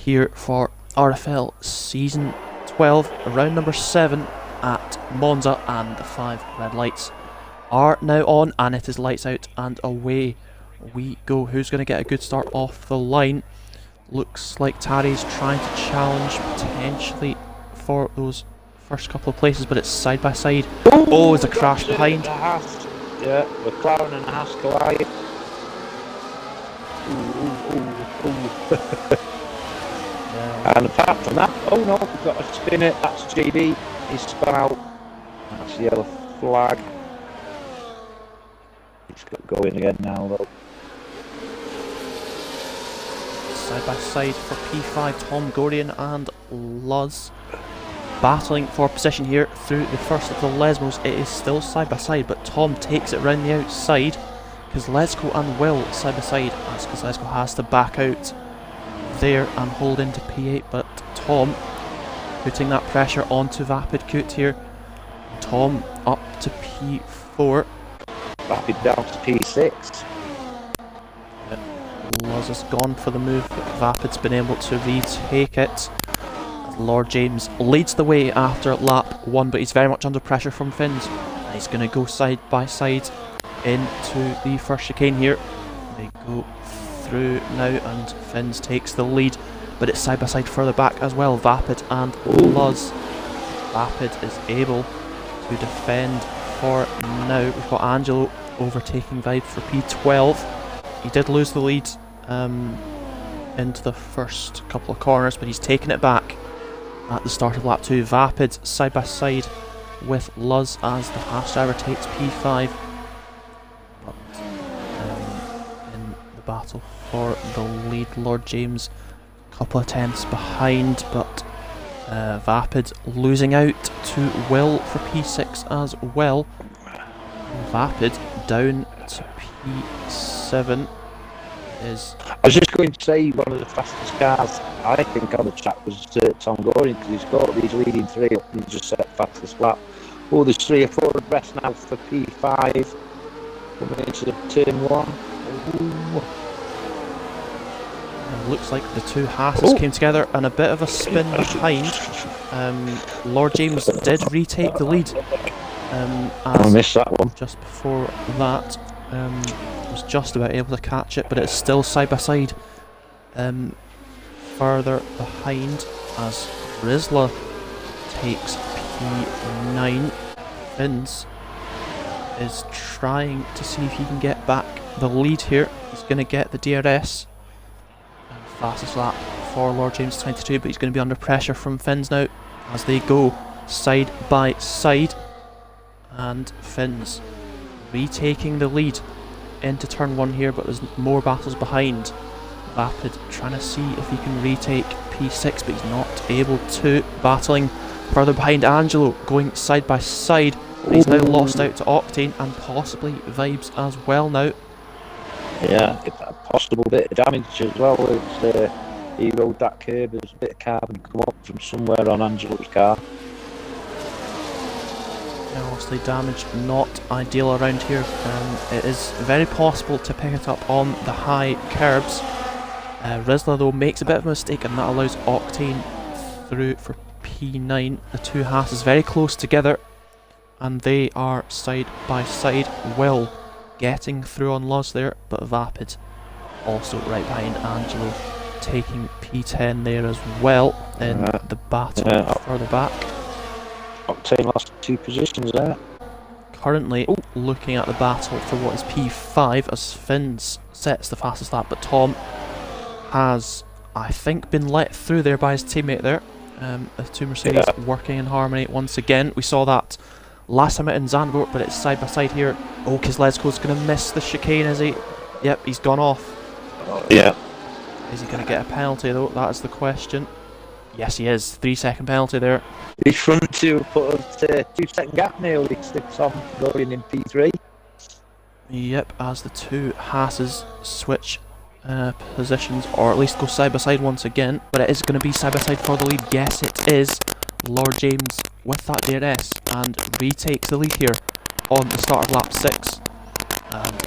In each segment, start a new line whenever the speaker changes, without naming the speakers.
here for RFL Season 12, round number 7 at Monza, and the 5 red lights are now on, and it is lights out and away we go. Who's going to get a good start off the line? Looks like Tari's trying to challenge potentially for those first couple of places, but it's side by side. Oh, there's a crash behind.
Yeah, McLaren and Haas collide. And apart from that, oh no, we've got a spinner. That's JD. He's spun out. That's the yellow flag. He's got going again now though.
Side by side for P5, Tom Gorian and Luz battling for position here through the first of the Lesmos. It is still side by side, but Tom takes it round the outside. Kozlezko and Will side by side, as Kozlezko has to back out there and hold into P8, but Tom putting that pressure onto Vapid Kut here. Tom up to P4.
Vapid down to P6.
Luz has gone for the move, but Vapid's been able to retake it. Lord James leads the way after lap 1, but he's very much under pressure from Finns. And he's going to go side by side into the first chicane here. They go through now and Finns takes the lead, but it's side by side further back as well. Vapid and Luz. Vapid is able to defend for now. We've got Angelo overtaking Vibes for P12. He did lose the lead into the first couple of corners, but he's taken it back at the start of lap 2. Vapid side by side with Luz as the Haas driver takes P5. But in the battle for the lead, Lord James a couple of tenths behind, but Vapid losing out to Will for P6 as well. Vapid down to P7 is...
I was just going to say one of the fastest cars I think on the track was Tom Gorian, because he's got these leading three up and just set fastest lap. Oh, there's 3 or 4 abreast now for P5 coming into the turn 1.
Looks like the two Haas's came together and a bit of a spin behind. Lord James did retake the lead.
I missed that one.
Just before that, was just about able to catch it, but it's still side by side. Further behind as Rizla takes P9. Finns is trying to see if he can get back the lead here. He's going to get the DRS. Fastest lap for Lord James 22, but he's going to be under pressure from Finns now as they go side by side. And Finns retaking the lead into turn 1 here, but there's more battles behind. Vapid trying to see if he can retake P6, but he's not able to. Battling further behind Angelo, going side by side. He's now lost out to Octane and possibly Vibes as well now.
Yeah, get that possible bit of damage as well. It's, he rode that curb, there's a bit of carbon come up from somewhere on Angelo's car.
Obviously damage not ideal around here. It is very possible to pick it up on the high curbs. Rizla though makes a bit of a mistake, and that allows Octane through for P9. The two Haas's very close together and they are side by side. Will getting through on Luz there, but Vapid also right behind Angelo taking P10 there as well in the battle further back.
Octane lost 2 positions there.
Currently looking at the battle for what is P5 as Finns sets the fastest lap, but Tom has, I think, been let through there by his teammate there. The two Mercedes working in harmony once again. We saw that last time out in Zandvoort, but it's side by side here. Oh, Kozlezko's going to miss the chicane, is he? Yep, he's gone off.
Yeah.
Is he going to get a penalty though? That is the question. Yes, he is. 3-second penalty there.
His front 2 put a 2-second gap nearly sticks on going in P3.
Yep, as the two Haas's switch positions, or at least go side by side once again. But it is going to be side by side for the lead. Yes, it is. Lord James with that DRS and retakes the lead here on the start of lap 6.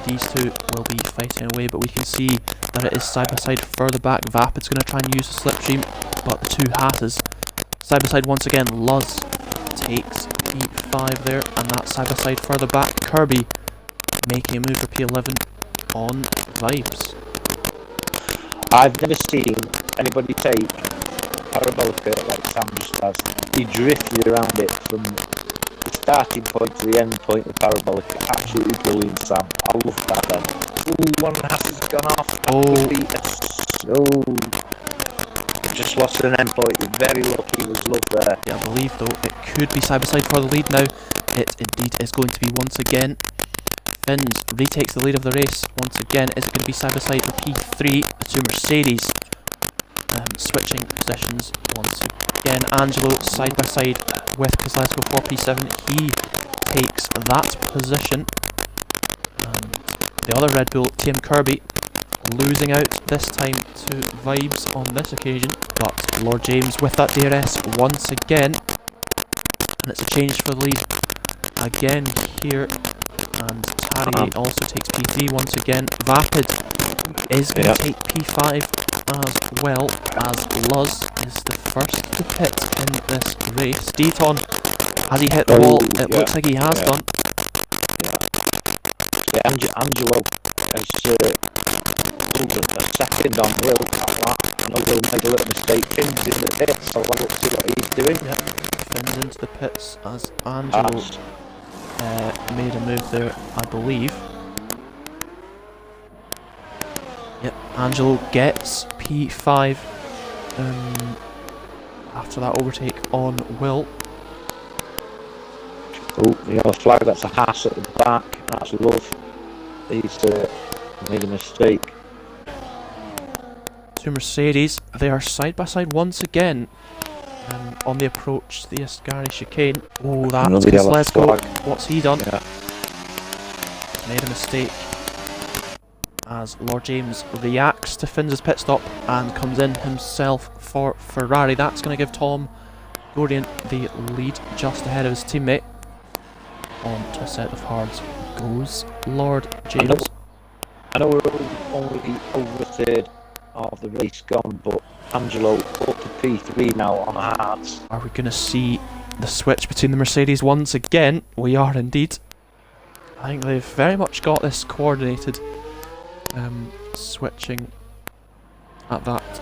these two will be fighting away, but we can see that it is side by side further back. Vapid's going to try and use the slipstream, but the two Hatters side by side once again. Luz takes P5 there, and that side by side further back. Kirby making a move for P11 on Vibes.
I've never seen anybody take Parabolica like Sam just has. He drifted around it from the starting point to the end point of Parabolica. Absolutely brilliant, Sam. I love that then. Ooh, one half has gone off. Just lost an end point. Very lucky, was love there.
Yeah, I believe though it could be side by side for the lead now. It indeed is going to be once again. Finns retakes the lead of the race once again. Is it going to be side by side for P3? The two Mercedes switching positions once again. Angelo side by side with Kozlowski for P7. He takes that position. The other Red Bull, TM Kirby, losing out this time to Vibes on this occasion, but Lord James with that DRS once again, and it's a change for the lead again here, and Tari also takes P3 once again. Vapid is going to take P5 as well, as Luz is the first to pit in this race. Deton, has he hit the wall? It looks like he has done.
Yeah, Angelo is a second on Will at that. I know Will made a little mistake. Finn's in the pits, so I'll see what he's doing.
Yep, Finn's into the pits as Angelo made a move there, I believe. Yep, Angelo gets P5 after that overtake on Will.
Oh, the yellow flag, that's a Haas at the back. That's love. He's made a mistake.
Two Mercedes, they are side by side once again on the approach to the Ascari chicane. Oh, that's Kozlowski. What's he done?
Yeah.
Made a mistake as Lord James reacts to Finn's pit stop and comes in himself for Ferrari. That's going to give Tom Gordon the lead just ahead of his teammate. On to a set of hards goes Lord James.
I know we're only over a third of the race gone, but Angelo up to P3 now on hards.
Are we going to see the switch between the Mercedes once again? We are indeed. I think they've very much got this coordinated, switching at that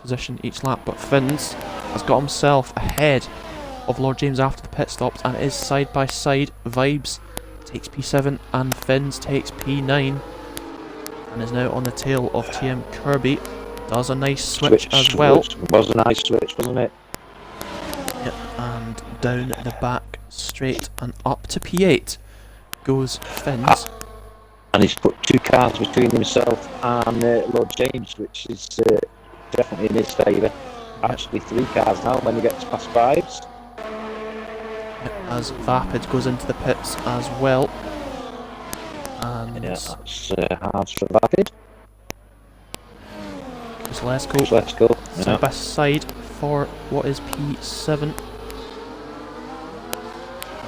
position each lap, but Finns has got himself ahead of Lord James after the pit stops, and it is side by side. Vibes takes P7 and Finns takes P9 and is now on the tail of TM Kirby. Does a nice switch as well.
It was a nice switch, wasn't it?
Yep, and down the back straight and up to P8 goes Finns.
And he's put two cars between himself and Lord James, which is definitely in his favour. Actually 3 cars now when he gets past Vibes.
As Vapid goes into the pits as well. And
yeah, that's hard for Vapid.
Let's go. Side by side for what is P7.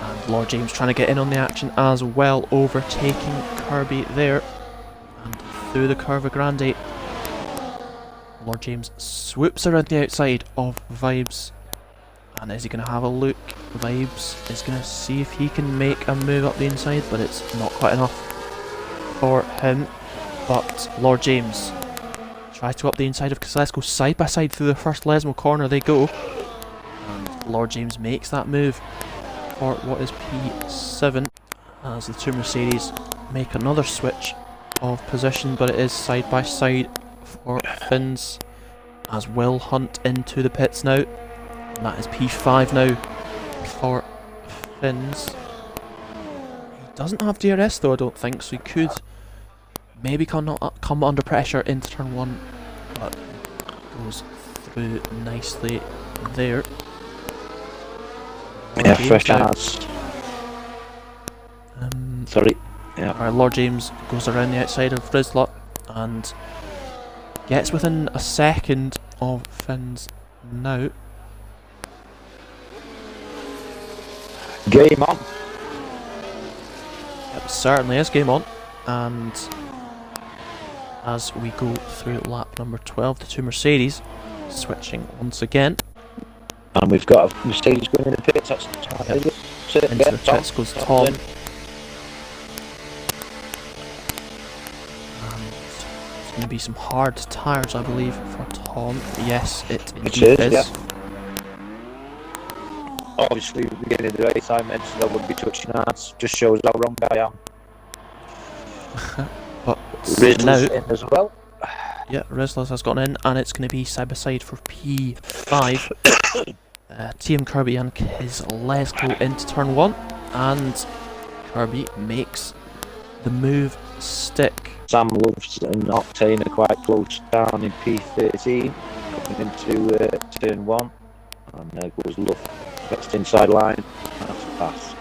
And Lord James trying to get in on the action as well, overtaking Kirby there. And through the Curva Grande, Lord James swoops around the outside of Vibes. And is he going to have a look? Vibes is going to see if he can make a move up the inside, but it's not quite enough for him. But Lord James tries to up the inside of Kozlowski, side by side through the first Lesmo corner they go. And Lord James makes that move for what is P7 as the two Mercedes make another switch of position, but it is side by side for Finns as Will Hunt into the pits now. And that is P5 now for Finns. He doesn't have DRS though, I don't think, so he could maybe come under pressure into turn 1, but goes through nicely there.
Yeah, fresh hands. Sorry. Yeah.
Alright, Lord James goes around the outside of Rizlot and gets within a second of Finns now.
Game on.
Yep, certainly is game on. And as we go through lap number 12, the two Mercedes switching once again.
And we've got a Mercedes going in the pits. That's
Into the pits goes Tom. And it's going to be some hard tyres, I believe, for Tom. Yes, it indeed is.
Yeah. Obviously, at the beginning of the race, I mentioned I would be touching hards. Just shows how wrong I am.
But
now, in as well.
Yeah, Rizzlers has gone in, and it's going to be side by side for P5. TM Kirby and Kezlesko into turn 1, and Kirby makes the move stick.
Sam Loves and Octane are quite close down in P13, coming into turn 1, and there goes Love. Next inside line, that's a pass.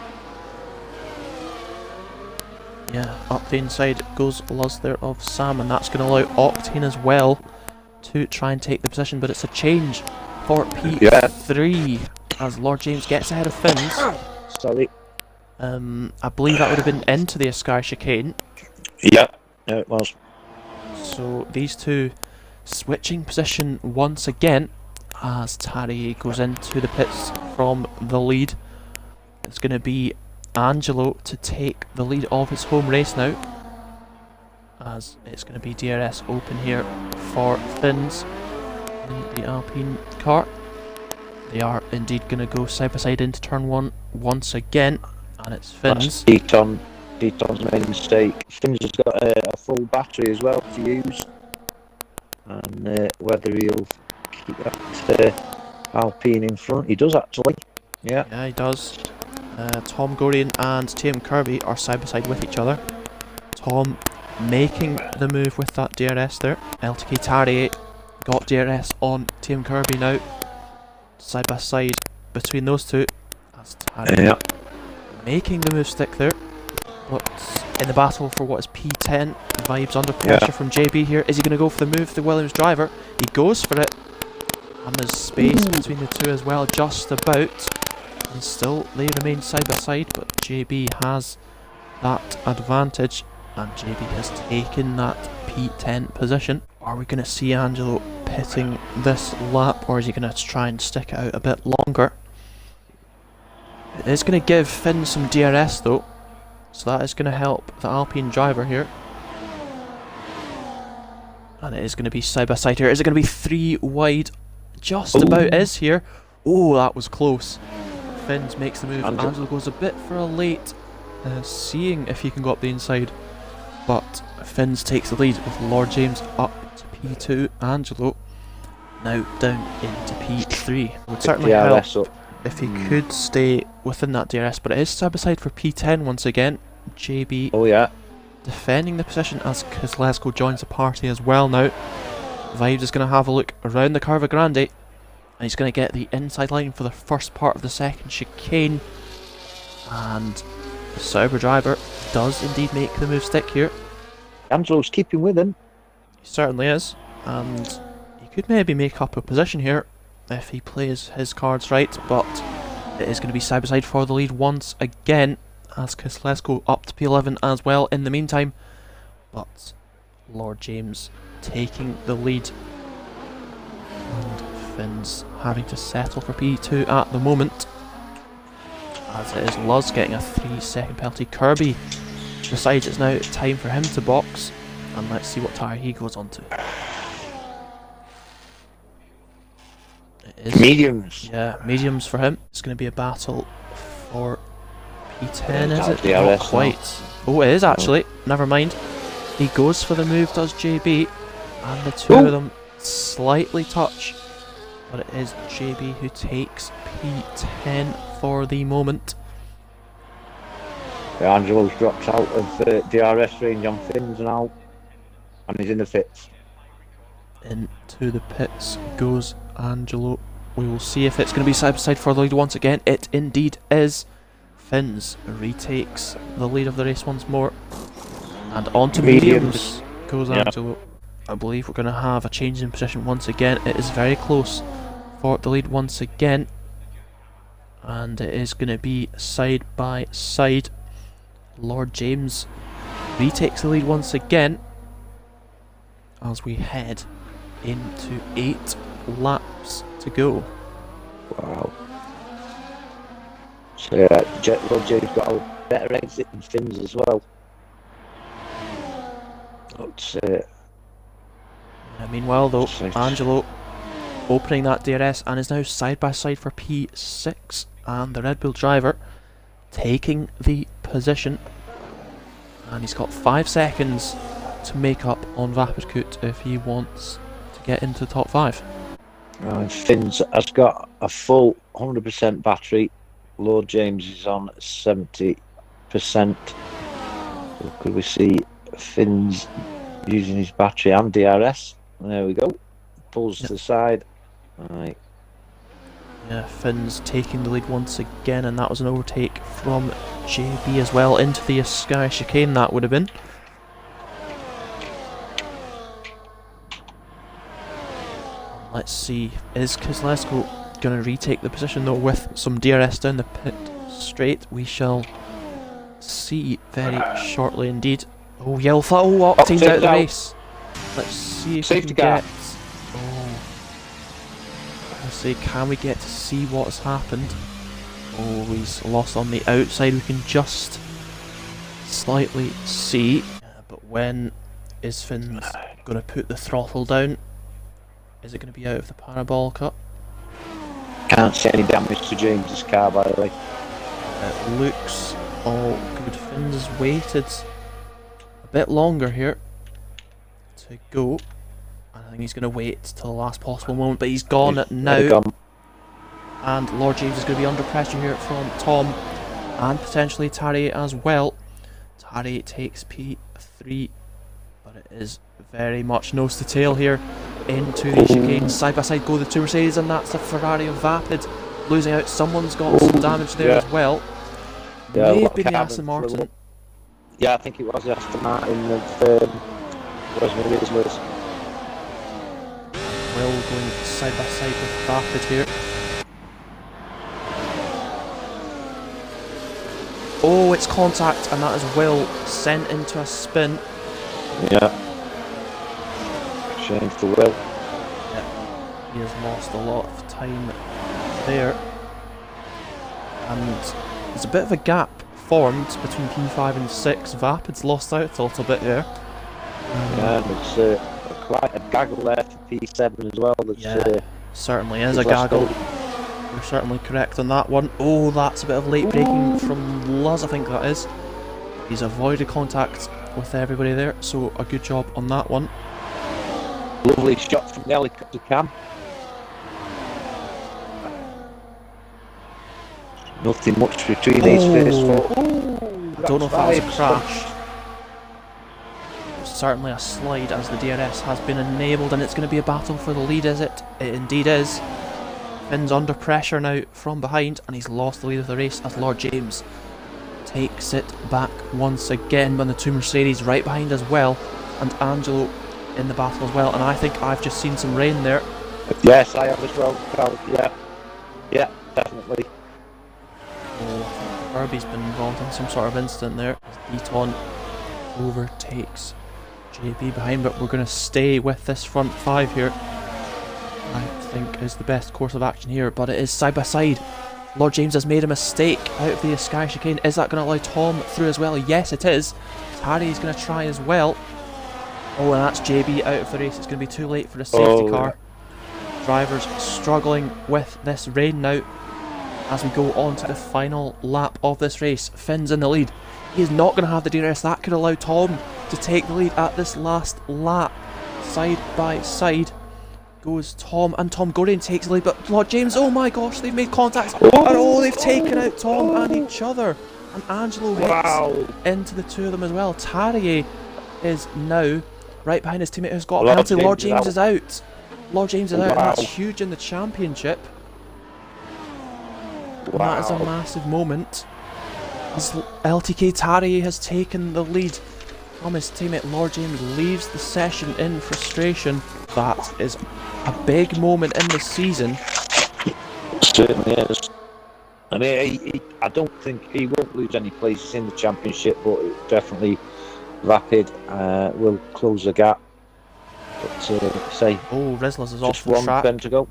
Yeah, up the inside goes Luz there of Sam, and that's going to allow Octane as well to try and take the position, but it's a change for P3 as Lord James gets ahead of Finns.
Sorry.
I believe that would have been into the Ascari chicane.
Yeah, it was.
So these two switching position once again as Tarry goes into the pits from the lead. It's going to be Angelo to take the lead of his home race now, as it's going to be DRS open here for Finns in the Alpine car. They are indeed going to go side by side into turn 1 once again, and it's Finns.
Deaton's made a mistake. Finns has got a full battery as well to use, and whether he'll keep that Alpine in front, he does actually. Yeah,
he does. Tom Gorian and TM Kirby are side by side with each other. Tom making the move with that DRS there. LTK Tarry got DRS on TM Kirby now. Side by side between those two. That's Tarry making the move stick there. But in the battle for what is P10, Vibes under pressure from JB here. Is he going to go for the move, the Williams driver? He goes for it. And there's space between the two as well, just about. And still, they remain side by side, but JB has that advantage, and JB has taken that P10 position. Are we going to see Angelo pitting this lap, or is he going to try and stick it out a bit longer? It is going to give Finn some DRS though, so that is going to help the Alpine driver here. And it is going to be side by side here. Is it going to be 3 wide? Just about is here. Oh, that was close. Finns makes the move. Angelo goes a bit for a late, seeing if he can go up the inside. But Finns takes the lead with Lord James up to P2. Angelo now down into P3. It would certainly help if he could stay within that DRS, but it is side by side for P10 once again. JB defending the position as Kezlesko joins the party as well now. Vibes is going to have a look around the Curva Grande. And he's going to get the inside line for the first part of the second chicane. And the Sauber driver does indeed make the move stick here.
Angelo's keeping with him.
He certainly is. And he could maybe make up a position here if he plays his cards right. But it is going to be side by side for the lead once again, as Kezlesko up to P11 as well in the meantime. But Lord James taking the lead. And Finns having to settle for P2 at the moment, as it is Luz getting a 3-second penalty. Kirby decides it's now time for him to box, and let's see what tyre he goes on to. It is mediums. Yeah, mediums for him. It's going to be a battle for P10, is it? Not quite. Oh, it is actually. Never mind. He goes for the move, does JB, and the two of them slightly touch. But it is JB who takes P10 for the moment.
Angelo's dropped out of DRS range on Finns now, and he's in the pits.
Into the pits goes Angelo. We will see if it's going to be side by side for the lead once again. It indeed is. Finns retakes the lead of the race once more. And onto mediums goes Angelo. I believe we're going to have a change in position once again. It is very close for the lead once again, and it is going to be side by side. Lord James retakes the lead once again as we head into 8 laps to go.
Wow. So yeah, Roger's got a better exit than Finn's as well.
Meanwhile though,
Six.
Angelo opening that DRS and is now side by side for P6, and the Red Bull driver taking the position, and he's got 5 seconds to make up on Vapidkut if he wants to get into the top 5.
And Finn's has got a full 100% battery. Lord James is on 70%. So could we see Finn's using his battery and DRS? There we go. Pulls to the side. Right.
Yeah, Finn's taking the lead once again, and that was an overtake from JB as well into the Sky chicane. That would have been. Let's see, is Kozlowski going to retake the position though with some DRS down the pit straight? We shall see very shortly indeed. Oh, yellow flag. Oh, Octane's out of the race. Let's see if we can get... Oh. Let's see, can we get to see what has happened? Oh, he's lost on the outside. We can just slightly see. But when is Finn's going to put the throttle down? Is it going to be out of the parabolic cut?
Can't see any damage to James's car, by the way.
It looks all good. Finn's has waited a bit longer here to go. I think he's going to wait till the last possible moment, but he's gone now. And Lord James is going to be under pressure here from Tom and potentially Tarry as well. Tarry takes P3, but it is very much nose to tail here into the chicane. Side by side go the two Mercedes, and that's the Ferrari of Vapid losing out. Someone's got some damage there as well.
Yeah,
may have been the Aston Martin.
Yeah, I think it was the Aston Martin of Mercedes Lewis.
Will going side by side with Vapid here. Oh, it's contact, and that is Will sent into a spin.
Yeah. Shame for Will.
Yeah, he has lost a lot of time there. And there's a bit of a gap formed between P5 and 6. Vapid's lost out a little bit there.
Yeah, and it's quite a gaggle there for P7 as well. That's,
certainly is a gaggle. You're certainly correct on that one. Oh, that's a bit of late braking from Luz, I think that is. He's avoided contact with everybody there, so a good job on that one.
Lovely shot from the helicopter cam. Nothing much between these first four.
I don't know if that was a crash. Certainly a slide as the DRS has been enabled, and it's going to be a battle for the lead, is it? It indeed is. Finn's under pressure now from behind, and he's lost the lead of the race as Lord James takes it back once again, when the two Mercedes right behind as well, and Angelo in the battle as well. And I think I've just seen some rain there.
Yes, I have as well. Yeah, definitely.
Oh, Kirby's been involved in some sort of incident there. Beaton overtakes JB behind, but we're going to stay with this front 5 here. I think is the best course of action here, but it is side by side. Lord James has made a mistake out of the Sky chicane. Is that going to allow Tom through as well? Yes, it is. Harry's going to try as well. Oh, and that's JB out of the race. It's going to be too late for the safety car. Yeah. Drivers struggling with this rain now as we go on to the final lap of this race. Finn's in the lead. He is not going to have the DRS. That could allow Tom to take the lead at this last lap. Side by side goes Tom, and Tom Gordon takes the lead, but Lord James, oh my gosh, they've made contact, and oh, they've taken out Tom and each other, and Angelo hits into the two of them as well. Tarrier is now right behind his teammate who's got a penalty. Lord James is out. Lord James is out, and that's huge in the championship. And that is a massive moment as LTK Tarrier has taken the lead from his teammate. Lord James leaves the session in frustration. That is a big moment in the season.
Certainly is. And I don't think he won't lose any places in the championship, but it definitely Rapid will close the gap. But say,
Oh, Rizzlers is off
just
the
one
track.
turn to go.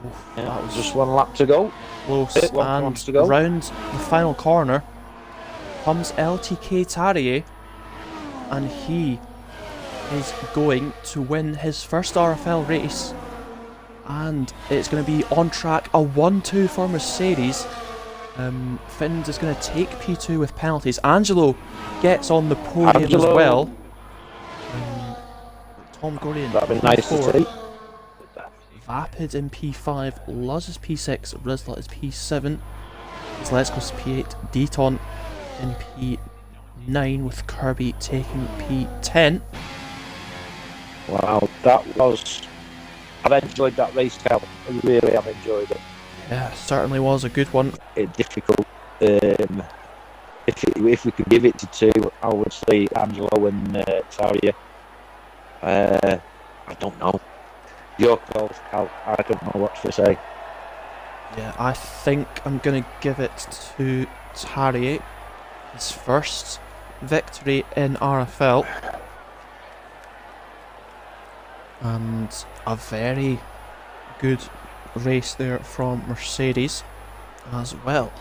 Oof,
Yeah,
that was
just one lap to go.
close.
One
And
laps to go.
round the final corner comes LTK Tarrier, and he is going to win his first RFL race. And it's going to be on track, a 1-2 for Mercedes. Finns is going to take P2 with penalties. Angelo gets on the podium as well. Tom Gordon
That'd be nice to
P4.
see.
Vapid in P5, Luz is P6, Rizla is P7, Let's Go's P8, Deton in P9 with Kirby taking P10.
Wow, I've enjoyed that race, Cal. I really have enjoyed it.
Yeah, certainly was a good one.
It's difficult. If we could give it to two, I would say Angelo and Taria. I don't know. Your call, Cal. I don't know what to say.
Yeah, I think I'm going to give it to Tarrier. His first victory in RFL. And a very good race there from Mercedes as well.